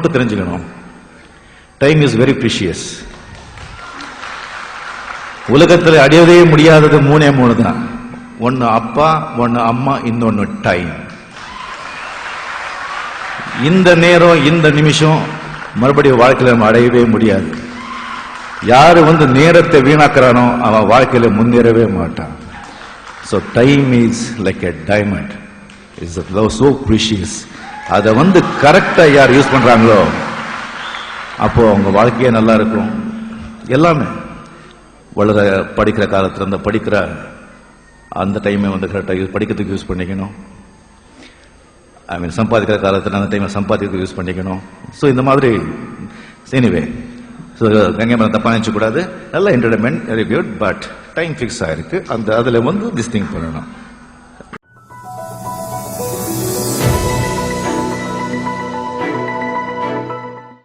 மட்டும் தெரிஞ்சுக்கணும். Time is very precious. உலகத்தில் அடையவே முடியாதது 3 தான். ஒன்னு அப்பா, ஒன்னு அம்மா, இன்னொன்னு டைம். இந்த நேரம், இந்த நிமிஷம் மறுபடியும் வாழ்க்கையில நம்ம அடையவே முடியாது. யாரு நேரத்தை வீணாக்குறானோ அவன் வாழ்க்கையில முன்னேறவே மாட்டான். So time is like a diamond. It's so precious. அதை கரெக்டா யார் யூஸ் பண்றாங்களோ அப்போ அவங்க வாழ்க்கையே நல்லா இருக்கும். எல்லாமே படிக்கிற காலத்துல படிக்கிற அந்த டைமை கரெக்டா படிக்கிறதுக்கு யூஸ் பண்ணிக்கணும். சம்பாதிக்கிற காலத்துல அந்த டைமை சம்பாதிக்கிறதுக்கு யூஸ் பண்ணிக்கணும். ஸோ இந்த மாதிரி எனிவே, ஸோ கங்கை மேலே தப்பா நினைச்சக்கூடாது. நல்ல entertainment very good, but time fix ஆயிருக்கு. அதுல திஸ் திங் பண்ணணும்.